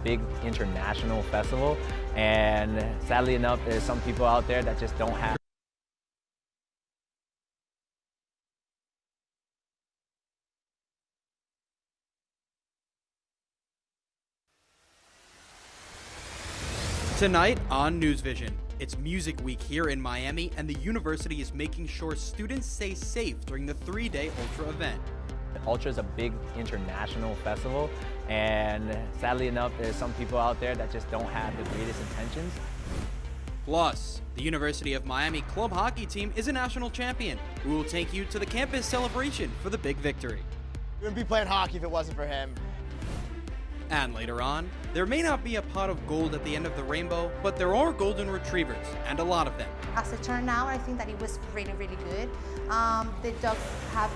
big international festival, and sadly enough, there's some people out there that just don't have Tonight on NewsVision, it's Music Week here in Miami, and the university is making sure students stay safe during the 3-day Ultra event. Ultra is a big international festival, and sadly enough, there's some people out there that just don't have the greatest intentions. Plus, the University of Miami club hockey team is a national champion, who will take you to the campus celebration for the big victory. We wouldn't be playing hockey if it wasn't for him. And later on, there may not be a pot of gold at the end of the rainbow, but there are golden retrievers, and a lot of them. As it turned out, I think that it was really, really good. The dogs have,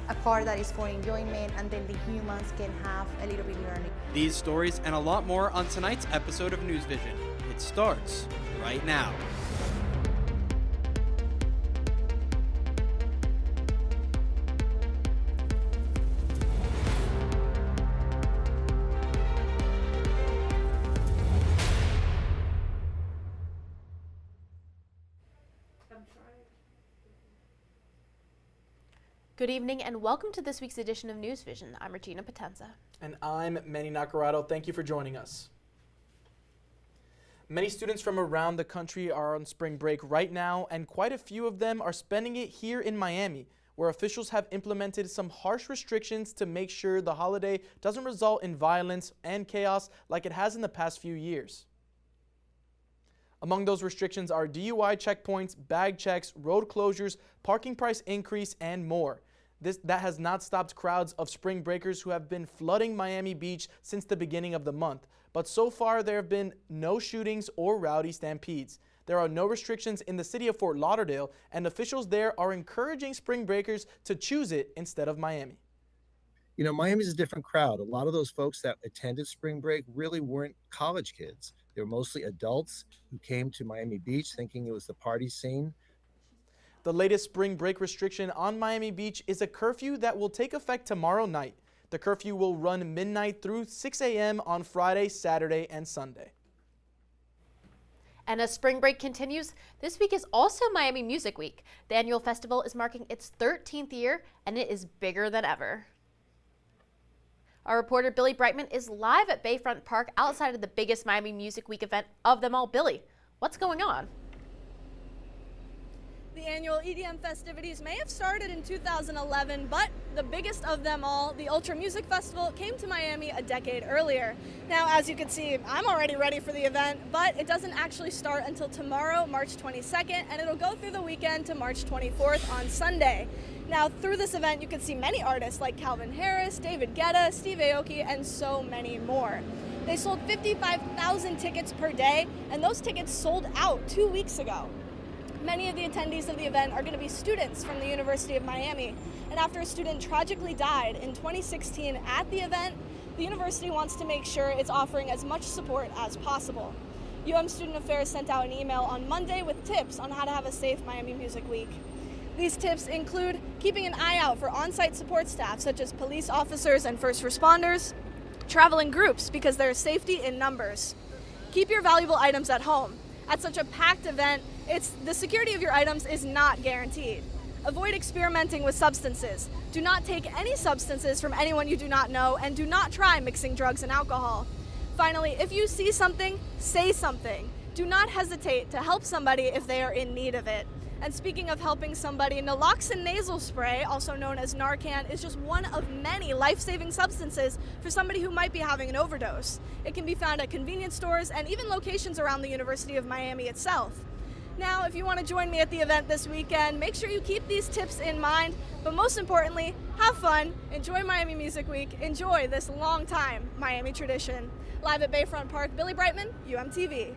a part that is for enjoyment, and then the humans can have a little bit learning. These stories and a lot more on tonight's episode of NewsVision. It starts right now. Good evening and welcome to this week's edition of NewsVision. I'm Regina Potenza. And I'm Manny Nacarado. Thank you for joining us. Many students from around the country are on spring break right now, and quite a few of them are spending it here in Miami, where officials have implemented some harsh restrictions to make sure the holiday doesn't result in violence and chaos like it has in the past few years. Among those restrictions are DUI checkpoints, bag checks, road closures, parking price increase, and more. That has not stopped crowds of spring breakers who have been flooding Miami Beach since the beginning of the month. But so far, there have been no shootings or rowdy stampedes. There are no restrictions in the city of Fort Lauderdale, and officials there are encouraging spring breakers to choose it instead of Miami. You know, Miami's a different crowd. A lot of those folks that attended spring break really weren't college kids. They were mostly adults who came to Miami Beach thinking it was the party scene. The latest spring break restriction on Miami Beach is a curfew that will take effect tomorrow night. The curfew will run midnight through 6 a.m. on Friday, Saturday, and Sunday. And as spring break continues, this week is also Miami Music Week. The annual festival is marking its 13th year, and it is bigger than ever. Our reporter Billy Brightman is live at Bayfront Park outside of the biggest Miami Music Week event of them all. Billy, what's going on? The annual EDM festivities may have started in 2011, but the biggest of them all, the Ultra Music Festival, came to Miami a decade earlier. Now, as you can see, I'm already ready for the event, but it doesn't actually start until tomorrow, March 22nd, and it'll go through the weekend to March 24th on Sunday. Now, through this event, you can see many artists like Calvin Harris, David Guetta, Steve Aoki, and so many more. They sold 55,000 tickets per day, and those tickets sold out 2 weeks ago. Many of the attendees of the event are going to be students from the University of Miami. And after a student tragically died in 2016 at the event, the university wants to make sure it's offering as much support as possible. UM Student Affairs sent out an email on Monday with tips on how to have a safe Miami Music Week. These tips include keeping an eye out for on-site support staff such as police officers and first responders, travel in groups because there is safety in numbers. Keep your valuable items at home. At such a packed event, the security of your items is not guaranteed. Avoid experimenting with substances. Do not take any substances from anyone you do not know, and do not try mixing drugs and alcohol. Finally, if you see something, say something. Do not hesitate to help somebody if they are in need of it. And speaking of helping somebody, naloxone nasal spray, also known as Narcan, is just one of many life-saving substances for somebody who might be having an overdose. It can be found at convenience stores and even locations around the University of Miami itself. Now, if you want to join me at the event this weekend, make sure you keep these tips in mind, but most importantly, have fun, enjoy Miami Music Week, enjoy this long-time Miami tradition. Live at Bayfront Park, Billy Brightman, UMTV.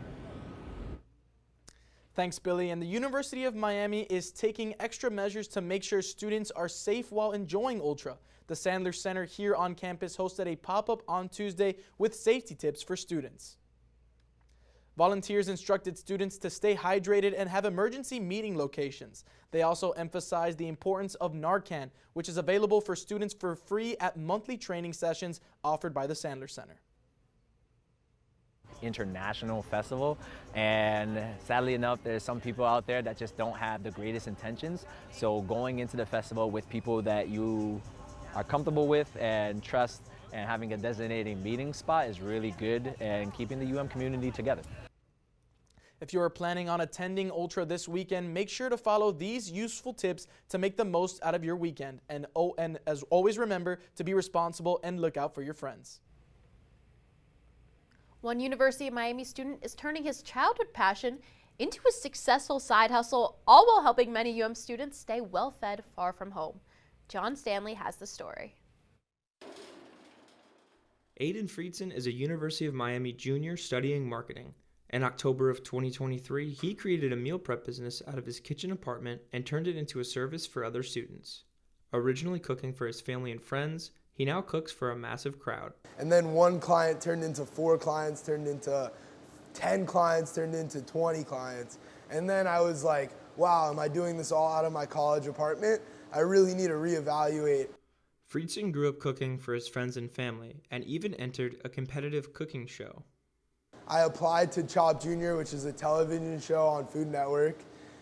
Thanks, Billy. And the University of Miami is taking extra measures to make sure students are safe while enjoying Ultra. The Sandler Center here on campus hosted a pop-up on Tuesday with safety tips for students. Volunteers instructed students to stay hydrated and have emergency meeting locations. They also emphasized the importance of Narcan, which is available for students for free at monthly training sessions offered by the Sandler Center. international festival, and sadly enough, there's some people out there that just don't have the greatest intentions. So going into the festival with people that you are comfortable with and trust, and having a designated meeting spot is really good and keeping the UM community together. If you are planning on attending Ultra this weekend, make sure to follow these useful tips to make the most out of your weekend. And as always, remember to be responsible and look out for your friends. One University of Miami student is turning his childhood passion into a successful side hustle, all while helping many UM students stay well-fed far from home. John Stanley has the story. Aiden Friedson is a University of Miami junior studying marketing. In October of 2023, he created a meal prep business out of his kitchen apartment and turned it into a service for other students. Originally cooking for his family and friends, he now cooks for a massive crowd. And then one client turned into 4 clients, turned into 10 clients, turned into 20 clients. And then I was like, wow, am I doing this all out of my college apartment? I really need to reevaluate. Friedson grew up cooking for his friends and family and even entered a competitive cooking show. I applied to Chop Junior, which is a television show on Food Network.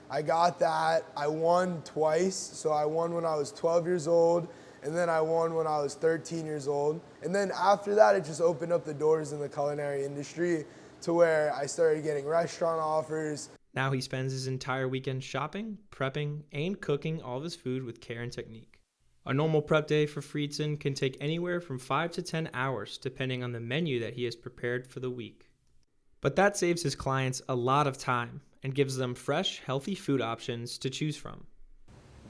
I got that. I won twice. So I won when I was 12 years old, and then I won when I was 13 years old. And then after that, it just opened up the doors in the culinary industry to where I started getting restaurant offers. Now he spends his entire weekend shopping, prepping, and cooking all of his food with care and technique. A normal prep day for Friedson can take anywhere from 5 to 10 hours, depending on the menu that he has prepared for the week. But that saves his clients a lot of time and gives them fresh, healthy food options to choose from.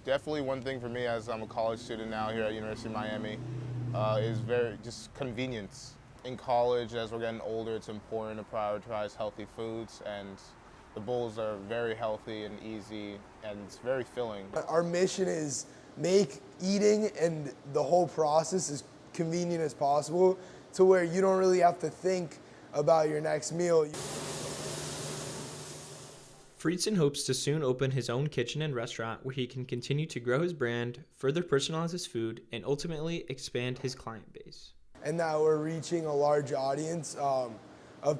Definitely one thing for me, as I'm a college student now here at University of Miami, is just convenience. In college, as we're getting older, it's important to prioritize healthy foods, and the bowls are very healthy and easy, and it's very filling. Our mission is make eating and the whole process as convenient as possible to where you don't really have to think about your next meal. Friedson hopes to soon open his own kitchen and restaurant where he can continue to grow his brand, further personalize his food, and ultimately expand his client base. And that we're reaching a large audience of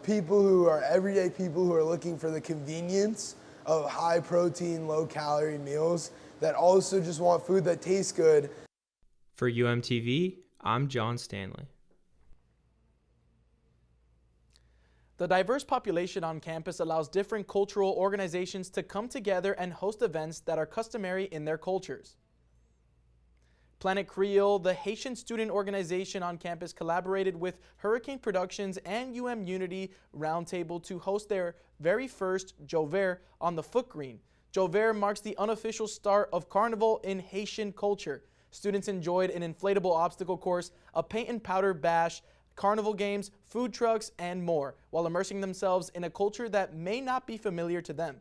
people who are everyday people who are looking for the convenience of high protein, low calorie meals that also just want food that tastes good. For UMTV, I'm John Stanley. The diverse population on campus allows different cultural organizations to come together and host events that are customary in their cultures. Planet Creole, the Haitian student organization on campus, collaborated with Hurricane Productions and UM Unity Roundtable to host their very first Jover on the Foot Green. Jover marks the unofficial start of Carnival in Haitian culture. Students enjoyed an inflatable obstacle course, a paint and powder bash, carnival games, food trucks, and more, while immersing themselves in a culture that may not be familiar to them.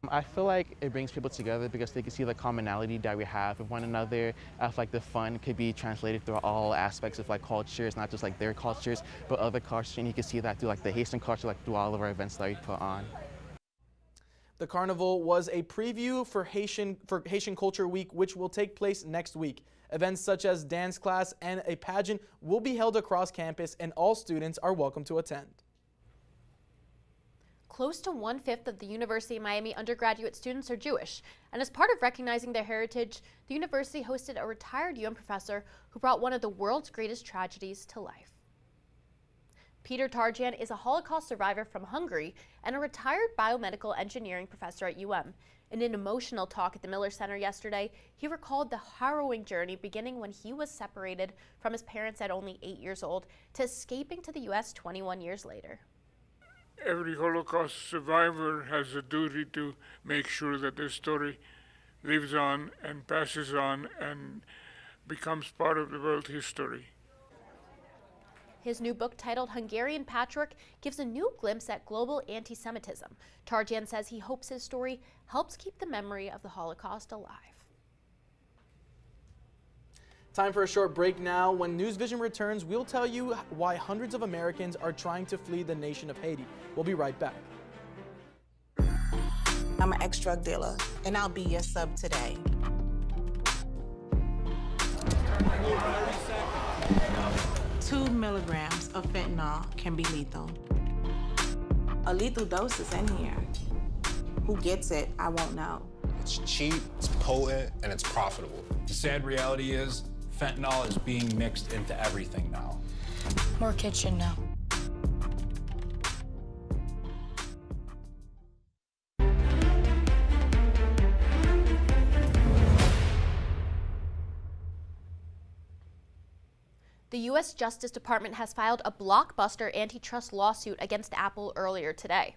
I feel like it brings people together because they can see the commonality that we have with one another. I feel like the fun could be translated through all aspects of like cultures, not just like their cultures, but other cultures, and you can see that through like the Haitian culture, like through all of our events that we put on. The carnival was a preview for Haitian Culture Week, which will take place next week. Events such as dance class and a pageant will be held across campus, and all students are welcome to attend. Close to 1/5 of the University of Miami undergraduate students are Jewish, and as part of recognizing their heritage, the university hosted a retired UM professor who brought one of the world's greatest tragedies to life. Peter Tarjan is a Holocaust survivor from Hungary and a retired biomedical engineering professor at UM. In an emotional talk at the Miller Center yesterday, he recalled the harrowing journey beginning when he was separated from his parents at only 8 years old to escaping to the U.S. 21 years later. Every Holocaust survivor has a duty to make sure that their story lives on and passes on and becomes part of the world history. His new book, titled Hungarian Patchwork, gives a new glimpse at global anti-Semitism. Tarjan says he hopes his story helps keep the memory of the Holocaust alive. Time for a short break now. When NewsVision returns, we'll tell you why hundreds of Americans are trying to flee the nation of Haiti. We'll be right back. I'm an ex-drug dealer, and I'll be your sub today. 2 milligrams of fentanyl can be lethal. A lethal dose is in here. Who gets it, I won't know. It's cheap, it's potent, and it's profitable. The sad reality is fentanyl is being mixed into everything now. More kids should know. The U.S. Justice Department has filed a blockbuster antitrust lawsuit against Apple earlier today.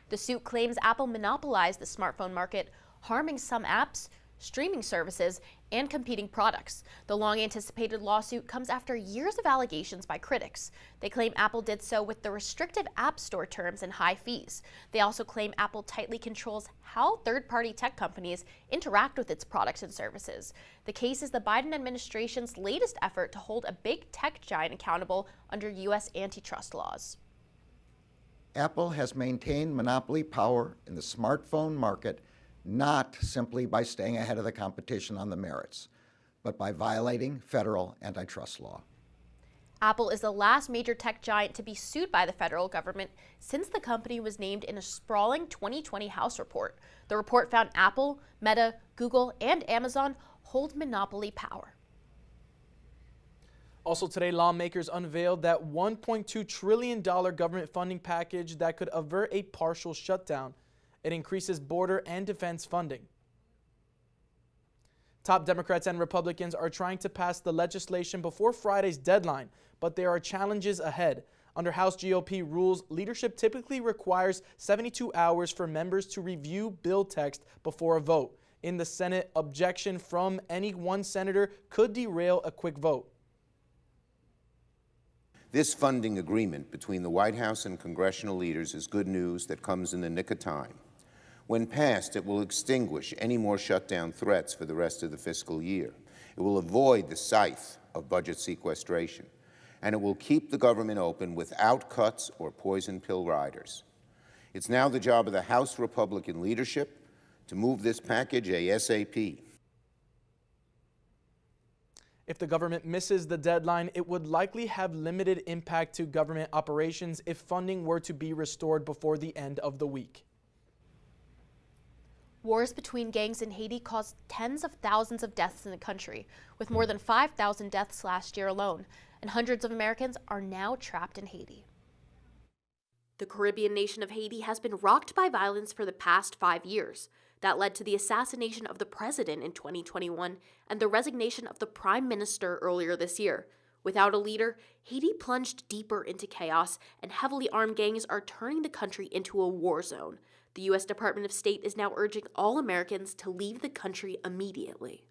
The suit claims Apple monopolized the smartphone market, harming some apps, streaming services, and competing products. The long-anticipated lawsuit comes after years of allegations by critics. They claim Apple did so with the restrictive App Store terms and high fees. They also claim Apple tightly controls how third-party tech companies interact with its products and services. The case is the Biden administration's latest effort to hold a big tech giant accountable under U.S. antitrust laws. Apple has maintained monopoly power in the smartphone market not simply by staying ahead of the competition on the merits, but by violating federal antitrust law. Apple is the last major tech giant to be sued by the federal government since the company was named in a sprawling 2020 House report. The report found Apple, Meta, Google, and Amazon hold monopoly power. Also today, lawmakers unveiled that $1.2 trillion government funding package that could avert a partial shutdown. It increases border and defense funding. Top Democrats and Republicans are trying to pass the legislation before Friday's deadline, but there are challenges ahead. Under House GOP rules, leadership typically requires 72 hours for members to review bill text before a vote. In the Senate, objection from any one senator could derail a quick vote. This funding agreement between the White House and congressional leaders is good news that comes in the nick of time. When passed, it will extinguish any more shutdown threats for the rest of the fiscal year. It will avoid the scythe of budget sequestration, and it will keep the government open without cuts or poison pill riders. It's now the job of the House Republican leadership to move this package ASAP. If the government misses the deadline, it would likely have limited impact to government operations if funding were to be restored before the end of the week. Wars between gangs in Haiti caused tens of thousands of deaths in the country, with more than 5,000 deaths last year alone, and hundreds of Americans are now trapped in Haiti. The Caribbean nation of Haiti has been rocked by violence for the past 5 years. That led to the assassination of the president in 2021 and the resignation of the prime minister earlier this year. Without a leader, Haiti plunged deeper into chaos, and heavily armed gangs are turning the country into a war zone. The U.S. Department of State is now urging all Americans to leave the country immediately.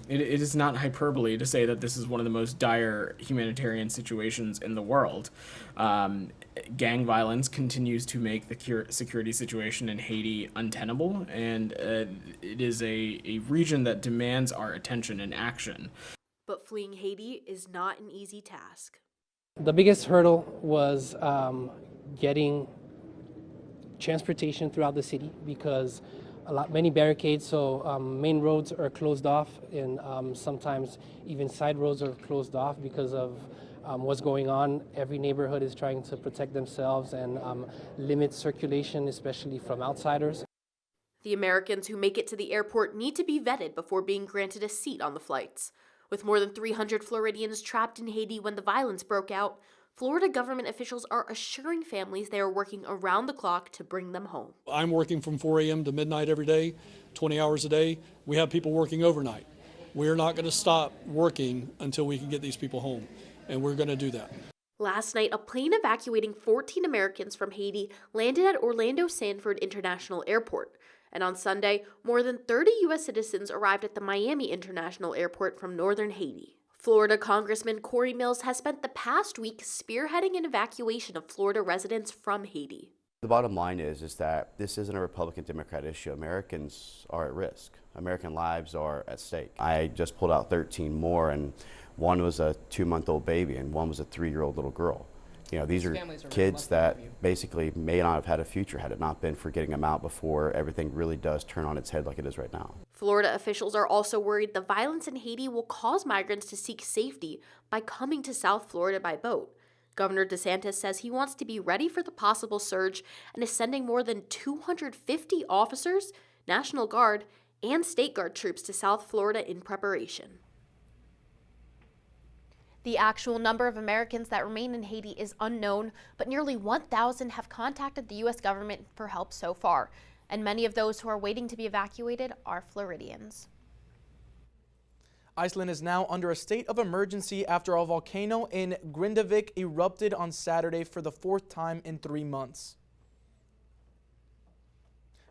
It is not hyperbole to say that this is one of the most dire humanitarian situations in the world. Gang violence continues to make the security situation in Haiti untenable, and it is a region that demands our attention and action. But fleeing Haiti is not an easy task. The biggest hurdle was getting transportation throughout the city because many barricades, so main roads are closed off, and sometimes even side roads are closed off because of what's going on. Every neighborhood is trying to protect themselves and limit circulation, especially from outsiders. The Americans who make it to the airport need to be vetted before being granted a seat on the flights. With more than 300 Floridians trapped in Haiti when the violence broke out, Florida government officials are assuring families they are working around the clock to bring them home. I'm working from 4 a.m. to midnight every day, 20 hours a day. We have people working overnight. We're not going to stop working until we can get these people home, and we're going to do that. Last night, a plane evacuating 14 Americans from Haiti landed at Orlando Sanford International Airport. And on Sunday, more than 30 U.S. citizens arrived at the Miami International Airport from northern Haiti. Florida Congressman Corey Mills has spent the past week spearheading an evacuation of Florida residents from Haiti. The bottom line is that this isn't a Republican-Democrat issue. Americans are at risk. American lives are at stake. I just pulled out 13 more, and one was a 2-month-old baby and one was a 3-year-old little girl. You know, these are kids that basically may not have had a future had it not been for getting them out before everything really does turn on its head like it is right now. Florida officials are also worried the violence in Haiti will cause migrants to seek safety by coming to South Florida by boat. Governor DeSantis says he wants to be ready for the possible surge and is sending more than 250 officers, National Guard, and State Guard troops to South Florida in preparation. The actual number of Americans that remain in Haiti is unknown, but nearly 1,000 have contacted the U.S. government for help so far, and many of those who are waiting to be evacuated are Floridians. Iceland is now under a state of emergency after a volcano in Grindavik erupted on Saturday for the 4th time in 3 months.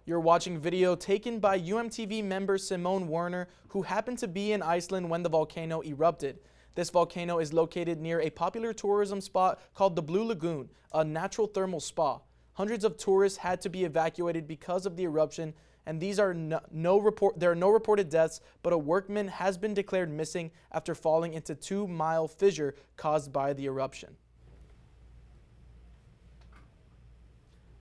You're watching video taken by UMTV member Simone Werner, who happened to be in Iceland when the volcano erupted. This volcano is located near a popular tourism spot called the Blue Lagoon, a natural thermal spa. Hundreds of tourists had to be evacuated because of the eruption, and there are no reported deaths, but a workman has been declared missing after falling into a 2-mile fissure caused by the eruption.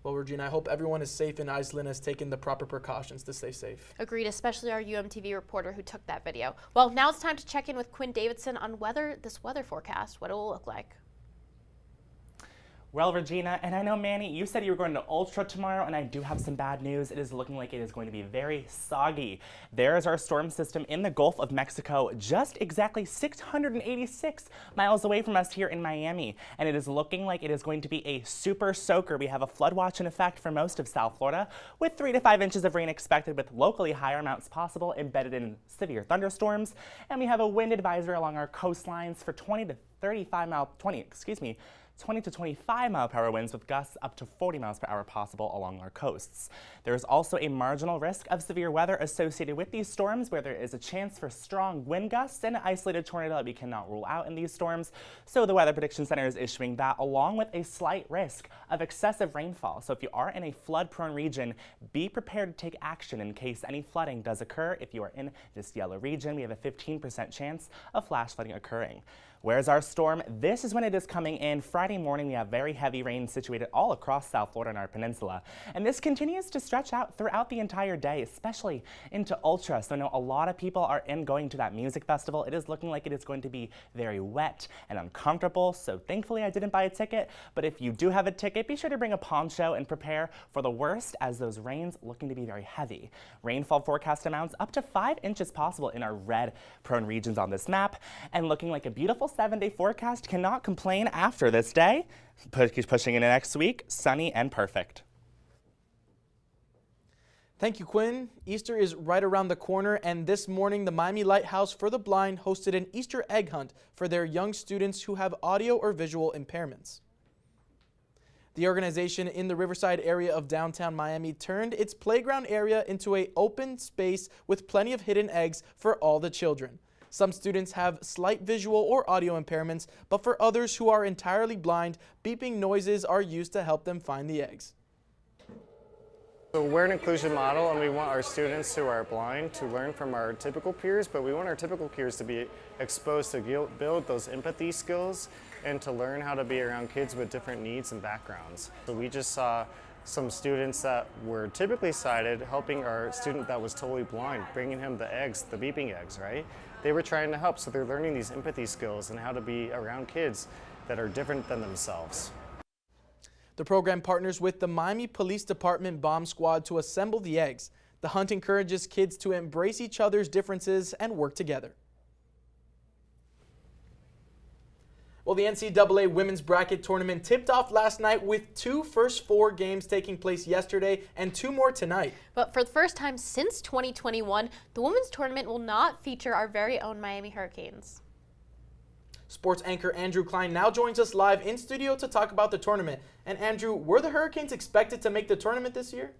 Well, Regina, I hope everyone is safe in Iceland, has taken the proper precautions to stay safe. Agreed, especially our UMTV reporter who took that video. Well, now it's time to check in with Quinn Davidson on this weather forecast, what it will look like. Well, Regina, and I know, Manny, you said you were going to Ultra tomorrow, and I do have some bad news. It is looking like it is going to be very soggy. There is our storm system in the Gulf of Mexico, just exactly 686 miles away from us here in Miami, and it is looking like it is going to be a super soaker. We have a flood watch in effect for most of South Florida, with 3 to 5 inches of rain expected, with locally higher amounts possible embedded in severe thunderstorms, and we have a wind advisory along our coastlines for 20 to 25 mile per hour winds with gusts up to 40 miles per hour possible along our coasts. There is also a marginal risk of severe weather associated with these storms, where there is a chance for strong wind gusts and an isolated tornado that we cannot rule out in these storms. So the Weather Prediction Center is issuing that, along with a slight risk of excessive rainfall. So if you are in a flood-prone region, be prepared to take action in case any flooding does occur. If you are in this yellow region, we have a 15% chance of flash flooding occurring. Where's our storm? This is when it is coming in. Friday morning, we have very heavy rain situated all across South Florida and our peninsula. And this continues to stretch out throughout the entire day, especially into Ultra. So I know a lot of people are going to that music festival. It is looking like it is going to be very wet and uncomfortable. So thankfully, I didn't buy a ticket. But if you do have a ticket, be sure to bring a poncho and prepare for the worst, as those rains looking to be very heavy. Rainfall forecast amounts up to 5 inches possible in our red-prone regions on this map, and looking like a beautiful 7-day forecast. Cannot complain after this day. Pushing into next week, sunny and perfect. Thank you, Quinn. Easter is right around the corner, and this morning the Miami Lighthouse for the Blind hosted an Easter egg hunt for their young students who have audio or visual impairments. The organization in the Riverside area of downtown Miami turned its playground area into an open space with plenty of hidden eggs for all the children. Some students have slight visual or audio impairments, but for others who are entirely blind, beeping noises are used to help them find the eggs. So we're an inclusion model, and we want our students who are blind to learn from our typical peers, but we want our typical peers to be exposed to build those empathy skills and to learn how to be around kids with different needs and backgrounds. So we just saw some students that were typically sighted helping our student that was totally blind, bringing him the eggs, the beeping eggs, right? They were trying to help, so they're learning these empathy skills and how to be around kids that are different than themselves. The program partners with the Miami Police Department Bomb Squad to assemble the eggs. The hunt encourages kids to embrace each other's differences and work together. Well, the NCAA Women's Bracket Tournament tipped off last night with 2 first 4 games taking place yesterday and 2 more tonight. But for the first time since 2021, the women's tournament will not feature our very own Miami Hurricanes. Sports anchor Andrew Klein now joins us live in studio to talk about the tournament. And Andrew, were the Hurricanes expected to make the tournament this year?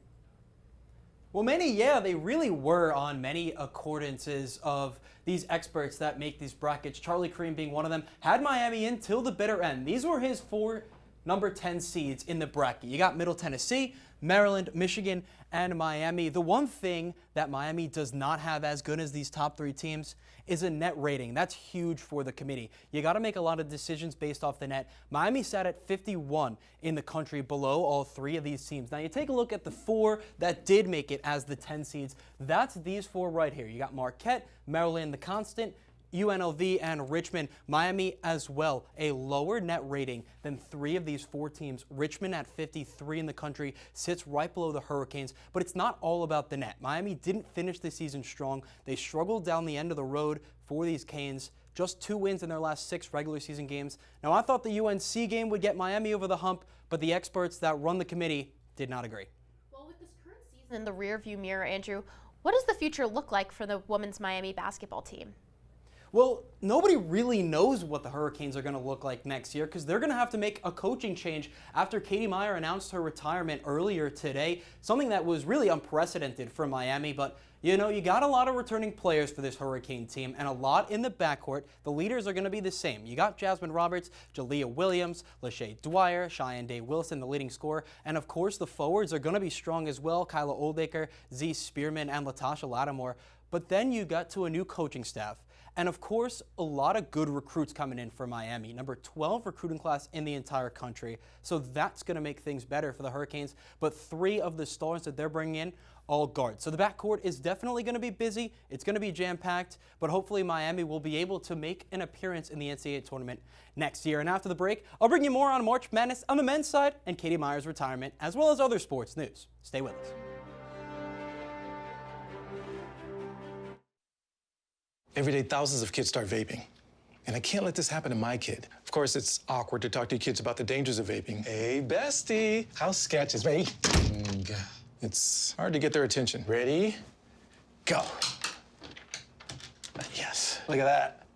Well, yeah, they really were on many accordances of these experts that make these brackets. Charlie Kareem being one of them, had Miami in till the bitter end. These were his 4 number 10 seeds in the bracket. You got Middle Tennessee, Maryland, Michigan, and Miami. The one thing that Miami does not have as good as these top 3 teams is a net rating. That's huge for the committee. You got to make a lot of decisions based off the net. Miami sat at 51 in the country, below all 3 of these teams. Now you take a look at the 4 that did make it as the 10 seeds. That's these 4 right here. You got Marquette, Maryland, the Constant, UNLV, and Richmond. Miami as well, a lower net rating than 3 of these 4 teams. Richmond at 53 in the country sits right below the Hurricanes, but it's not all about the net. Miami didn't finish the season strong. They struggled down the end of the road for these Canes. Just 2 wins in their last 6 regular season games. Now, I thought the UNC game would get Miami over the hump, but the experts that run the committee did not agree. Well, with this current season in the rearview mirror, Andrew, what does the future look like for the women's Miami basketball team? Well, nobody really knows what the Hurricanes are going to look like next year because they're going to have to make a coaching change after Katie Meyer announced her retirement earlier today, something that was really unprecedented for Miami. But, you know, you got a lot of returning players for this Hurricane team and a lot in the backcourt. The leaders are going to be the same. You got Jasmine Roberts, Jalea Williams, Lachey Dwyer, Cheyenne Day Wilson, the leading scorer. And, of course, the forwards are going to be strong as well. Kyla Oldacre, Z Spearman, and Latasha Lattimore. But then you got to a new coaching staff. And of course, a lot of good recruits coming in for Miami. Number 12 recruiting class in the entire country. So that's going to make things better for the Hurricanes. But 3 of the stars that they're bringing in, all guards. So the backcourt is definitely going to be busy. It's going to be jam-packed. But hopefully Miami will be able to make an appearance in the NCAA tournament next year. And after the break, I'll bring you more on March Madness on the men's side and Katie Meyer's retirement, as well as other sports news. Stay with us. Every day, thousands of kids start vaping. And I can't let this happen to my kid. Of course, it's awkward to talk to kids about the dangers of vaping. Hey, bestie, how sketch is vaping? It's hard to get their attention. Ready? Go. Yes, look at that.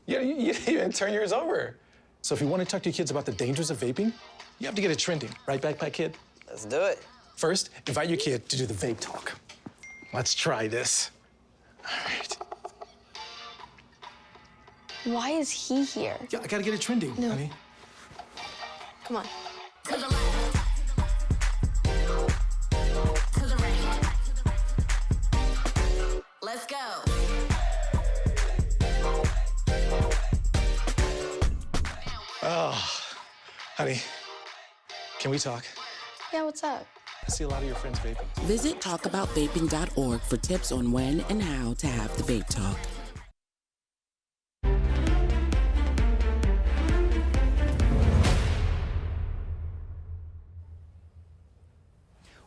You even turn yours over. So if you want to talk to your kids about the dangers of vaping, you have to get it trending. Right, Backpack Kid? Let's do it. First, invite your kid to do the vape talk. Let's try this. All right. Why is he here? Yeah, I gotta get it trending, honey. Come on. Let's go. Oh, honey, can we talk? Yeah, what's up? I see a lot of your friends vaping. Visit talkaboutVaping.org for tips on when and how to have the vape talk.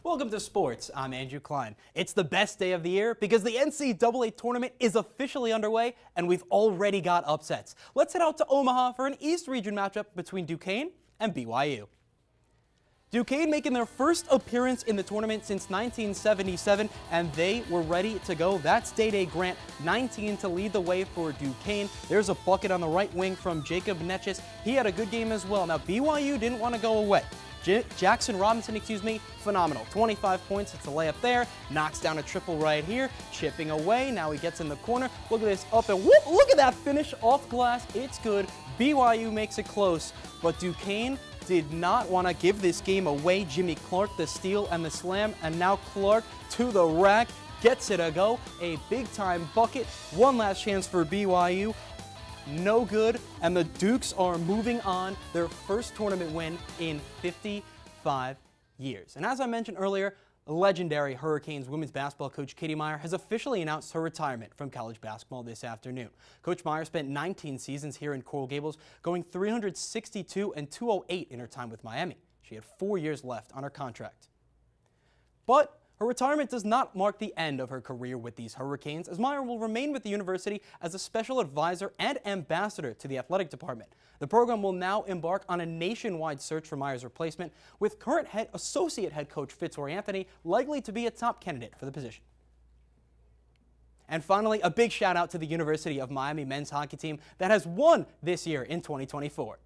Welcome to sports. I'm Andrew Klein. It's the best day of the year because the NCAA tournament is officially underway and we've already got upsets. Let's head out to Omaha for an East Region matchup between Duquesne and BYU. Duquesne making their first appearance in the tournament since 1977, and they were ready to go. That's Day Grant, 19 to lead the way for Duquesne. There's a bucket on the right wing from Jacob Netchis. He had a good game as well. Now, BYU didn't want to go away. Jackson Robinson, phenomenal. 25 points, it's a layup there, knocks down a triple right here, chipping away, now he gets in the corner. Look at this, up and whoop, look at that finish off glass, it's good. BYU makes it close, but Duquesne did not want to give this game away. Jimmy Clark, the steal and the slam, and now Clark to the rack, gets it a go, a big-time bucket. One last chance for BYU. No good, and the Dukes are moving on, their first tournament win in 55 years. And as I mentioned earlier, legendary Hurricanes women's basketball coach Katie Meyer has officially announced her retirement from college basketball this afternoon. Coach Meyer spent 19 seasons here in Coral Gables, going 362 and 208 in her time with Miami. She had 4 years left on her contract. But her retirement does not mark the end of her career with these Hurricanes, as Meyer will remain with the university as a special advisor and ambassador to the athletic department. The program will now embark on a nationwide search for Meyer's replacement, with current associate head coach Fitzroy Anthony likely to be a top candidate for the position. And finally, a big shout out to the University of Miami men's hockey team that has won this year in 2024.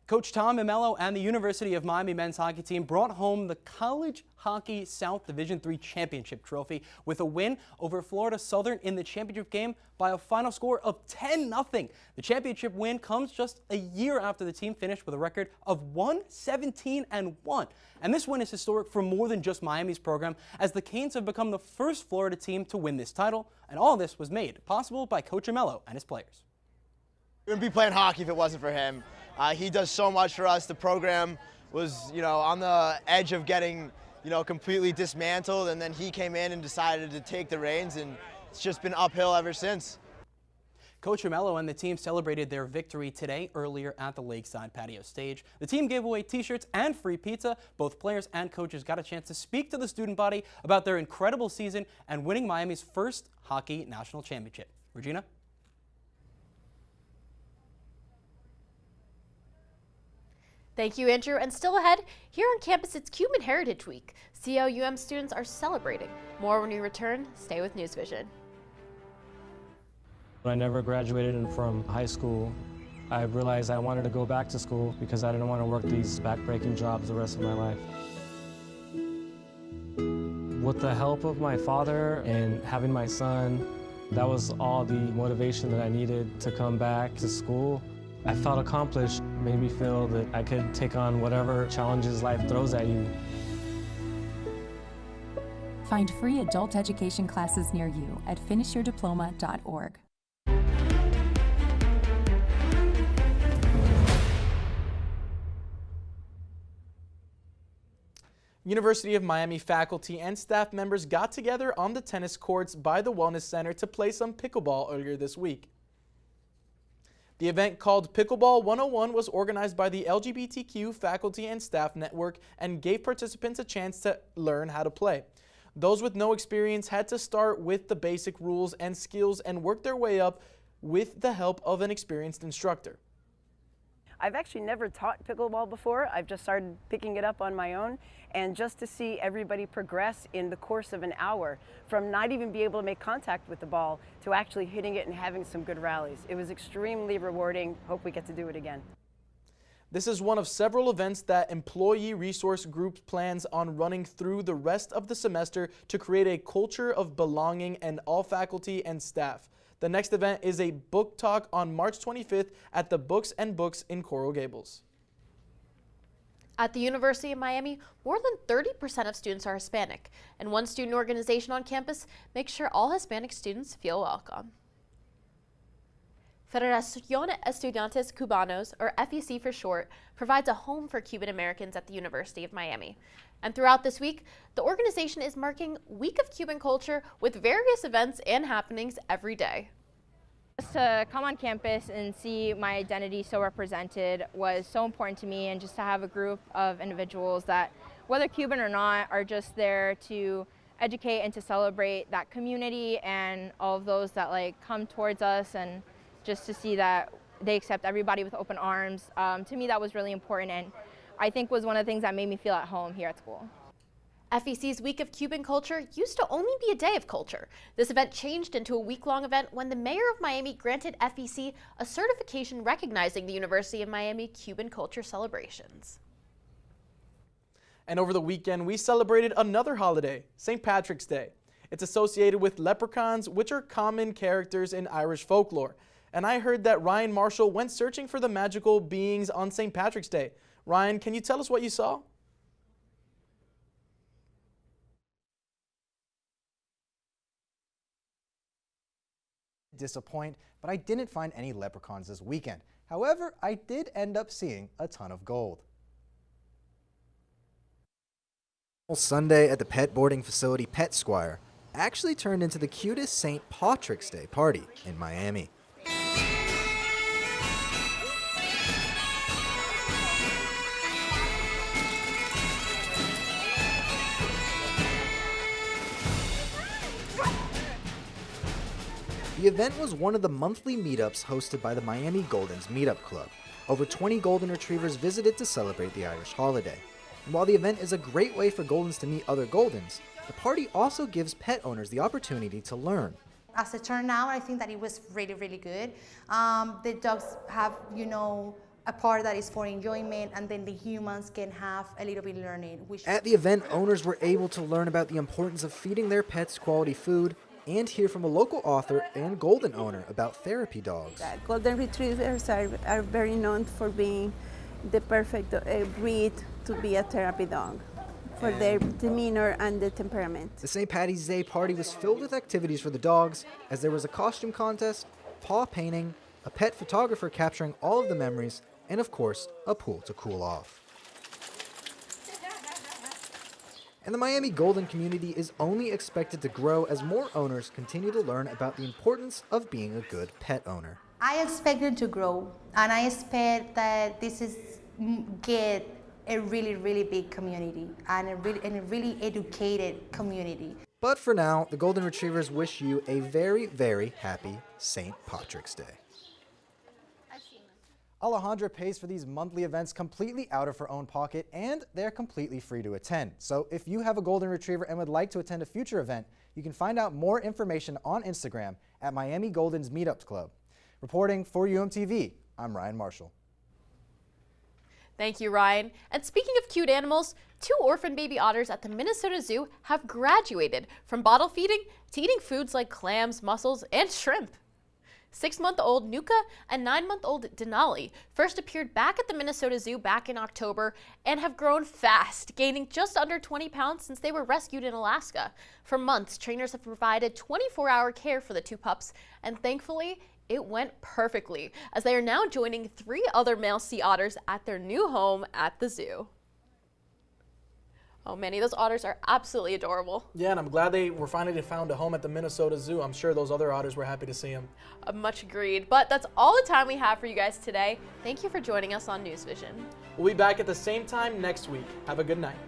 Coach Tom Imello and the University of Miami men's hockey team brought home the College Hockey South Division III Championship Trophy with a win over Florida Southern in the championship game by a final score of 10-0. The championship win comes just a year after the team finished with a record of 117-1. And this win is historic for more than just Miami's program, as the Canes have become the first Florida team to win this title, and all this was made possible by Coach Imello and his players. We wouldn't be playing hockey if it wasn't for him. He does so much for us. The program was, on the edge of getting, completely dismantled, and then he came in and decided to take the reins, and it's just been uphill ever since. Coach Imello and the team celebrated their victory today earlier at the Lakeside Patio stage. The team gave away t-shirts and free pizza. Both players and coaches got a chance to speak to the student body about their incredible season and winning Miami's first hockey national championship. Regina? Thank you, Andrew. And still ahead, here on campus, it's Cuban Heritage Week. COUM students are celebrating. More when we return. Stay with NewsVision. When I never graduated from high school, I realized I wanted to go back to school because I didn't want to work these back-breaking jobs the rest of my life. With the help of my father and having my son, that was all the motivation that I needed to come back to school. I felt accomplished, made me feel that I could take on whatever challenges life throws at you. Find free adult education classes near you at finishyourdiploma.org. University of Miami faculty and staff members got together on the tennis courts by the Wellness Center to play some pickleball earlier this week. The event, called Pickleball 101, was organized by the LGBTQ Faculty and Staff Network and gave participants a chance to learn how to play. Those with no experience had to start with the basic rules and skills and work their way up with the help of an experienced instructor. I've actually never taught pickleball before. I've just started picking it up on my own, and just to see everybody progress in the course of an hour from not even be able to make contact with the ball to actually hitting it and having some good rallies. It was extremely rewarding. Hope we get to do it again. This is one of several events that Employee Resource Group plans on running through the rest of the semester to create a culture of belonging in all faculty and staff. The next event is a book talk on March 25th at the Books and Books in Coral Gables. At the University of Miami, more than 30% of students are Hispanic, and one student organization on campus makes sure all Hispanic students feel welcome. Federación Estudiantes Cubanos, or FEC for short, provides a home for Cuban Americans at the University of Miami. And throughout this week, the organization is marking Week of Cuban Culture with various events and happenings every day. Just to come on campus and see my identity so represented was so important to me, and just to have a group of individuals that, whether Cuban or not, are just there to educate and to celebrate that community and all of those that come towards us, and just to see that they accept everybody with open arms. To me, that was really important, and I think was one of the things that made me feel at home here at school. FEC's Week of Cuban Culture used to only be a day of culture. This event changed into a week-long event when the mayor of Miami granted FEC a certification recognizing the University of Miami Cuban Culture celebrations. And over the weekend, we celebrated another holiday, St. Patrick's Day. It's associated with leprechauns, which are common characters in Irish folklore. And I heard that Ryan Marshall went searching for the magical beings on St. Patrick's Day. Ryan, can you tell us what you saw? Disappoint, but I didn't find any leprechauns this weekend. However, I did end up seeing a ton of gold. Sunday at the pet boarding facility Pet Squire actually turned into the cutest St. Patrick's Day party in Miami. The event was one of the monthly meetups hosted by the Miami Goldens Meetup Club. Over 20 Golden Retrievers visited to celebrate the Irish holiday. And while the event is a great way for Goldens to meet other Goldens, the party also gives pet owners the opportunity to learn. As it turned out, I think that it was really, really good. The dogs have, a part that is for enjoyment, and then the humans can have a little bit learning. At the event, owners were able to learn about the importance of feeding their pets quality food and hear from a local author and golden owner about therapy dogs. Golden Retrievers are very known for being the perfect breed to be a therapy dog, for their demeanor and the temperament. The St. Paddy's Day party was filled with activities for the dogs, as there was a costume contest, paw painting, a pet photographer capturing all of the memories, and of course, a pool to cool off. And the Miami Golden community is only expected to grow as more owners continue to learn about the importance of being a good pet owner. I expect it to grow, and I expect that this is get a really, really big community and a really educated community. But for now, the Golden Retrievers wish you a very, very happy St. Patrick's Day. Alejandra pays for these monthly events completely out of her own pocket, and they're completely free to attend. So if you have a Golden Retriever and would like to attend a future event, you can find out more information on Instagram at Miami Golden's Meetups Club. Reporting for UMTV, I'm Ryan Marshall. Thank you, Ryan. And speaking of cute animals, 2 orphan baby otters at the Minnesota Zoo have graduated from bottle feeding to eating foods like clams, mussels, and shrimp. 6-month-old Nuka and 9-month-old Denali first appeared back at the Minnesota Zoo back in October and have grown fast, gaining just under 20 pounds since they were rescued in Alaska. For months, trainers have provided 24-hour care for the 2 pups, and thankfully, it went perfectly, as they are now joining 3 other male sea otters at their new home at the zoo. Oh, Manny, those otters are absolutely adorable. Yeah, and I'm glad they were finally found a home at the Minnesota Zoo. I'm sure those other otters were happy to see them. Much agreed. But that's all the time we have for you guys today. Thank you for joining us on NewsVision. We'll be back at the same time next week. Have a good night.